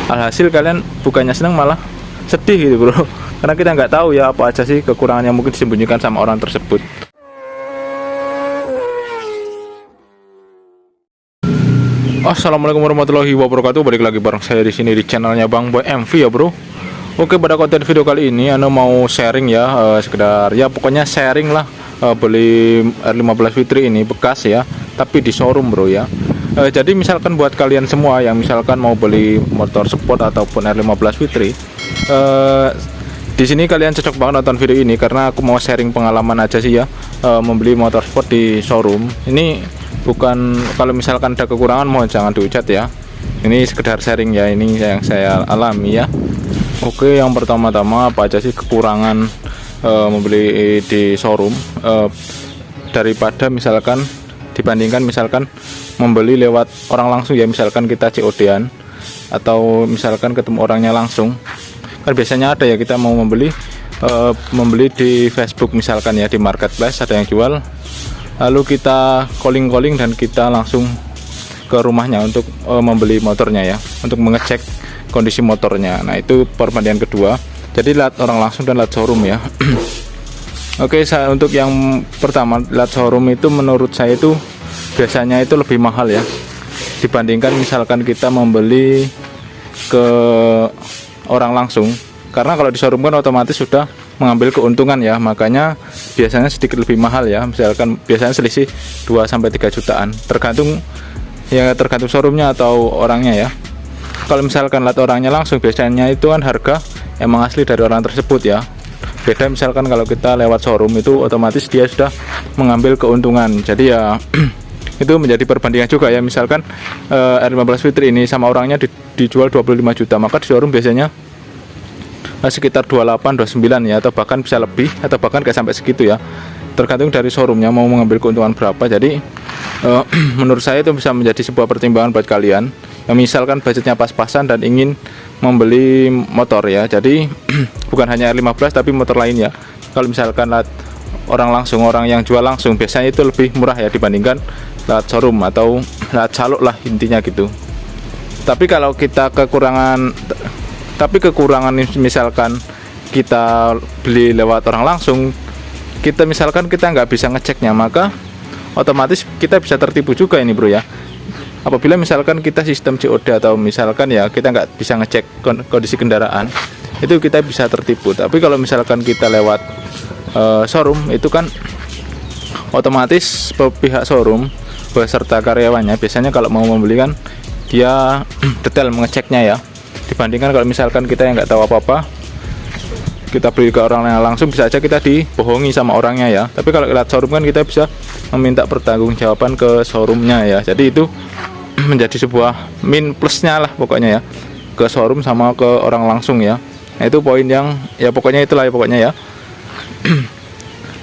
Alhasil kalian bukannya senang malah sedih gitu bro, karena kita nggak tahu ya apa aja sih kekurangan yang mungkin disembunyikan sama orang tersebut. Assalamualaikum warahmatullahi wabarakatuh. Balik lagi bareng saya di sini di channelnya Bang Boy MV ya bro. Oke, pada konten video kali ini Anda mau sharing ya, sekedar ya pokoknya sharing lah, beli R15 Fitri ini bekas ya, tapi di showroom bro ya. Jadi misalkan buat kalian semua yang misalkan mau beli motor sport ataupun R15 Fitri, di sini kalian cocok banget nonton video ini karena aku mau sharing pengalaman aja sih ya, membeli motor sport di showroom. Ini bukan, kalau misalkan ada kekurangan mohon jangan diucat ya. Ini sekedar sharing ya, ini yang saya alami ya. Oke, yang pertama-tama apa aja sih kekurangan membeli di showroom daripada misalkan dibandingkan misalkan membeli lewat orang langsung ya, misalkan kita COD-an atau misalkan ketemu orangnya langsung. Kan biasanya ada ya, kita mau membeli di Facebook misalkan ya, di marketplace ada yang jual, lalu kita calling dan kita langsung ke rumahnya untuk membeli motornya ya, untuk mengecek kondisi motornya. Nah itu perbandingan kedua, jadi lihat orang langsung dan lihat showroom ya. Oke, untuk yang pertama lihat showroom itu menurut saya itu biasanya itu lebih mahal ya, dibandingkan misalkan kita membeli ke orang langsung. Karena kalau di showroom kan otomatis sudah mengambil keuntungan ya, makanya biasanya sedikit lebih mahal ya. Misalkan biasanya selisih 2-3 jutaan, tergantung showroomnya atau orangnya ya. Kalau misalkan lihat orangnya langsung, biasanya itu kan harga emang asli dari orang tersebut ya. Beda misalkan kalau kita lewat showroom, itu otomatis dia sudah mengambil keuntungan. Jadi ya itu menjadi perbandingan juga ya. Misalkan R15 Fitri ini sama orangnya dijual 25 juta, maka di showroom biasanya sekitar 28-29 ya, atau bahkan bisa lebih, atau bahkan gak sampai segitu ya, tergantung dari showroomnya mau mengambil keuntungan berapa. Jadi menurut saya itu bisa menjadi sebuah pertimbangan buat kalian yang misalkan budgetnya pas-pasan dan ingin membeli motor ya. Jadi bukan hanya R15 tapi motor lainnya. Kalau misalkan lihat orang langsung, orang yang jual langsung, biasanya itu lebih murah ya dibandingkan lihat showroom atau lihat calo lah intinya gitu. Tapi kalau kita kekurangan misalkan kita beli lewat orang langsung, kita misalkan kita nggak bisa ngeceknya, maka otomatis kita bisa tertipu juga ini bro ya. Apabila misalkan kita sistem COD atau misalkan ya kita nggak bisa ngecek kondisi kendaraan, itu kita bisa tertipu. Tapi kalau misalkan kita lewat showroom, itu kan otomatis pihak showroom beserta karyawannya biasanya kalau mau membeli kan dia detail mengeceknya ya, dibandingkan kalau misalkan kita yang nggak tahu apa-apa, kita beli ke orangnya langsung, bisa aja kita dibohongi sama orangnya ya. Tapi kalau lihat showroom kan kita bisa meminta pertanggungjawaban ke showroomnya ya. Jadi itu menjadi sebuah min plusnya lah pokoknya ya, ke showroom sama ke orang langsung ya. Nah itu poin yang ya pokoknya itulah ya pokoknya ya.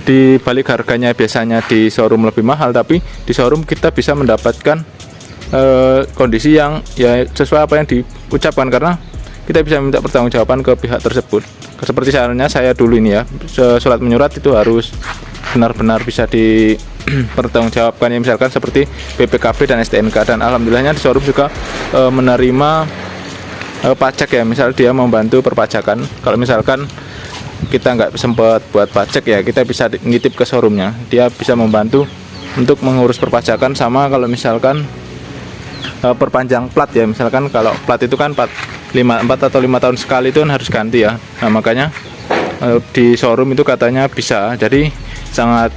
Di balik harganya biasanya di showroom lebih mahal, tapi di showroom kita bisa mendapatkan kondisi yang ya sesuai apa yang diucapkan, karena kita bisa minta pertanggungjawaban ke pihak tersebut. Seperti misalnya saya dulu ini ya, surat menyurat itu harus benar-benar bisa dipertanggungjawabkan ya, misalkan seperti BPKB dan STNK. Dan alhamdulillahnya di showroom juga menerima pajak ya, misal dia membantu perpajakan. Kalau misalkan kita nggak sempat buat pajak ya, kita bisa ngitip ke showroomnya, dia bisa membantu untuk mengurus perpajakan. Sama kalau misalkan perpanjang plat ya, misalkan kalau plat itu kan 4 atau 5 tahun sekali itu kan harus ganti ya. Nah makanya di showroom itu katanya bisa, jadi sangat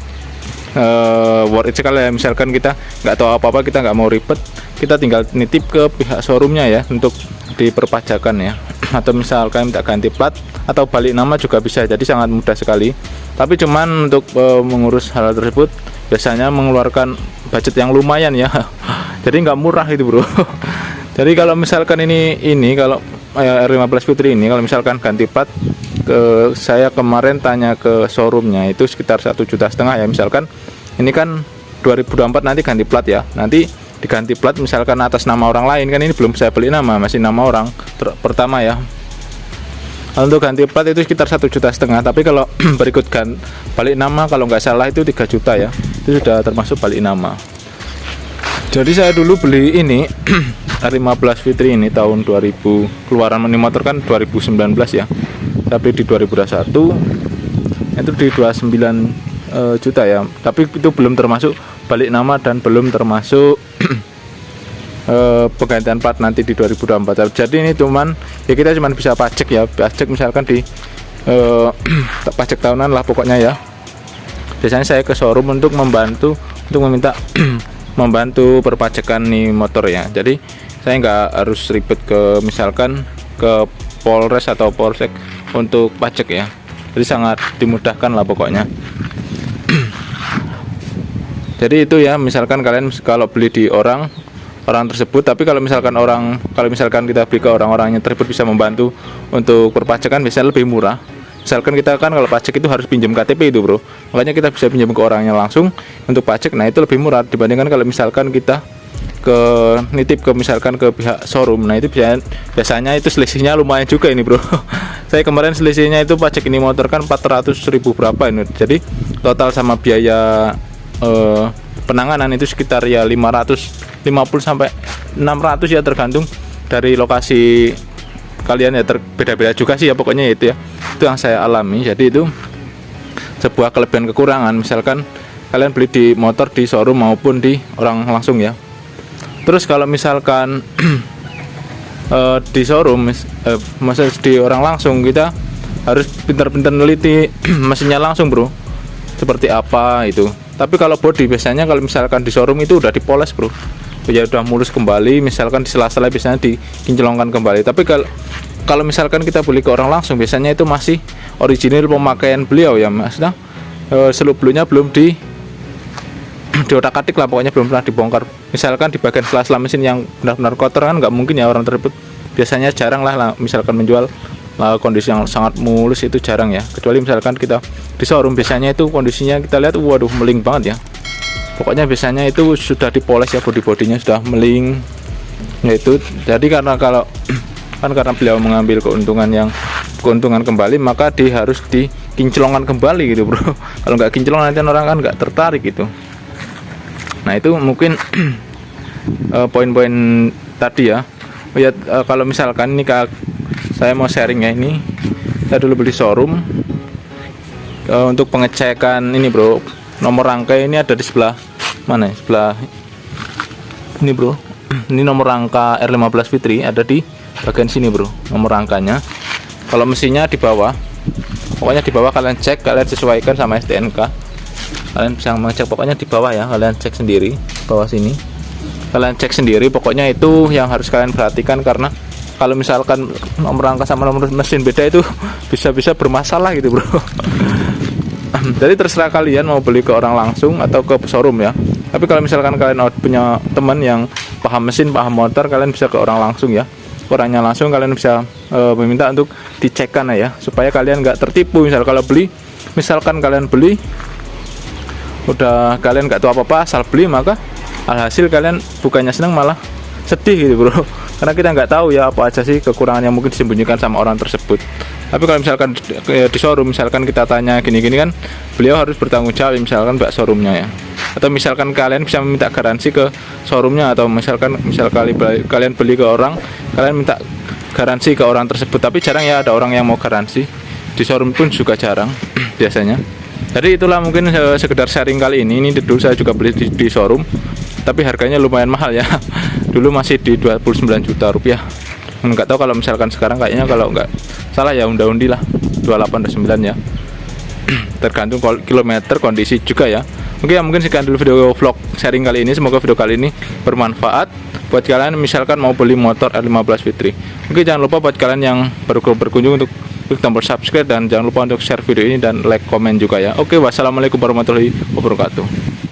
worth it sekali ya. Misalkan kita nggak tahu apa-apa, kita nggak mau ribet, kita tinggal nitip ke pihak showroomnya ya untuk diperpajakan ya. Atau misalkan minta ganti plat atau balik nama juga bisa, jadi sangat mudah sekali. Tapi cuman untuk mengurus hal tersebut biasanya mengeluarkan budget yang lumayan ya. Jadi nggak murah itu bro. Jadi kalau misalkan ini kalau R15 Fitri ini, kalau misalkan ganti plat, saya kemarin tanya ke showroomnya itu sekitar 1,5 juta ya. Misalkan ini kan 2024 nanti ganti plat ya, nanti diganti plat misalkan atas nama orang lain, kan ini belum saya beli nama, masih nama orang pertama ya. Untuk ganti plat itu sekitar 1,5 juta. Tapi kalau berikut balik nama kalau nggak salah itu 3 juta ya, itu sudah termasuk balik nama. Jadi saya dulu beli ini R15 Fitri ini tahun 2000, keluaran ini motor kan 2019 ya. Saya beli di 2021 itu di 29 juta ya. Tapi itu belum termasuk balik nama dan belum termasuk penggantian plat nanti di 2024. Jadi ini cuman ya, kita cuman bisa pajak ya, pajak misalkan di pajak tahunan lah pokoknya ya. Biasanya saya ke showroom untuk membantu, untuk meminta membantu perpajakan nih motor ya. Jadi saya nggak harus ribet ke misalkan ke Polres atau Polsek untuk pajak ya. Jadi sangat dimudahkan lah pokoknya. Jadi itu ya, misalkan kalian kalau beli di orang tersebut, tapi kalau misalkan kita beli ke orang-orang yang tersebut bisa membantu untuk perpajakan, biasanya lebih murah. Misalkan kita kan kalau pajak itu harus pinjam KTP itu bro, makanya kita bisa pinjam ke orangnya langsung untuk pajak. Nah itu lebih murah dibandingkan kalau misalkan kita ke nitip ke misalkan ke pihak showroom. Nah itu biasanya itu selisihnya lumayan juga ini bro. Saya kemarin selisihnya itu pajak ini motor kan 400.000 berapa ini, jadi total sama biaya penanganan itu sekitar ya 550 sampai 600 ya, tergantung dari lokasi kalian ya, beda-beda juga sih ya pokoknya itu ya. Itu yang saya alami. Jadi itu sebuah kelebihan kekurangan misalkan kalian beli di motor di showroom maupun di orang langsung ya. Terus kalau misalkan di showroom maksudnya di orang langsung, kita harus pintar-pintar neliti mesinnya langsung bro, seperti apa itu. Tapi kalau body biasanya kalau misalkan di showroom itu udah dipoles bro, ya udah mulus kembali, misalkan di sela-sela biasanya dikinclongkan kembali. Tapi kalau misalkan kita beli ke orang langsung, biasanya itu masih original pemakaian beliau ya mas. Nah seluk beluknya belum diotak-atik lah pokoknya, belum pernah dibongkar. Misalkan di bagian sela-sela mesin yang benar-benar kotor kan nggak mungkin ya orang tersebut, biasanya jarang lah misalkan menjual kondisi yang sangat mulus, itu jarang ya. Kecuali misalkan kita di showroom, biasanya itu kondisinya kita lihat waduh meling banget ya. Pokoknya biasanya itu sudah dipoles ya, body-bodinya sudah meling. Yaitu jadi karena karena beliau mengambil keuntungan kembali, maka harus dikinclongkan kembali gitu bro. Kalau nggak kinclong nanti orang kan nggak tertarik gitu. Nah itu mungkin poin-poin tadi ya. Kalau misalkan ini saya mau sharing ya, ini saya dulu beli showroom untuk pengecekan ini bro. Nomor rangka ini ada di sebelah mana ya? Sebelah ini bro. Ini nomor rangka R15 Fitri ada di bagian sini bro, nomor rangkanya. Kalau mesinnya di bawah, pokoknya di bawah kalian cek, kalian sesuaikan sama STNK. Kalian bisa mengecek pokoknya di bawah ya, kalian cek sendiri bawah sini. Kalian cek sendiri, pokoknya itu yang harus kalian perhatikan, karena kalau misalkan nomor rangka sama nomor mesin beda itu bisa bermasalah gitu bro. Jadi terserah kalian mau beli ke orang langsung atau ke showroom ya. Tapi kalau misalkan kalian punya teman yang paham mesin, paham motor, kalian bisa ke orang langsung ya. Orangnya langsung kalian bisa meminta untuk dicekkan ya, supaya kalian nggak tertipu. Misalkan kalian beli udah kalian nggak tahu apa-apa, asal beli, maka alhasil kalian bukannya senang malah sedih gitu bro. Karena kita nggak tahu ya apa aja sih kekurangan yang mungkin disembunyikan sama orang tersebut. Tapi kalau misalkan di showroom, misalkan kita tanya gini-gini kan, beliau harus bertanggung jawab misalkan mbak showroomnya ya. Atau misalkan kalian bisa meminta garansi ke showroomnya, atau misal kalian beli ke orang, kalian minta garansi ke orang tersebut. Tapi jarang ya ada orang yang mau garansi, di showroom pun juga jarang biasanya. Jadi itulah mungkin sekedar sharing kali ini. Ini dulu saya juga beli di showroom, tapi harganya lumayan mahal ya. Dulu masih di 29 juta rupiah. Nggak tahu kalau misalkan sekarang, kayaknya kalau nggak salah ya undi lah 28 atau 9 ya. Tergantung kilometer, kondisi juga ya. Mungkin sekian dulu video vlog sharing kali ini. Semoga video kali ini bermanfaat buat kalian misalkan mau beli motor R15 Fitri. Oke, jangan lupa buat kalian yang baru berkunjung untuk klik tombol subscribe, dan jangan lupa untuk share video ini dan like, komen juga ya. Oke, wassalamualaikum warahmatullahi wabarakatuh.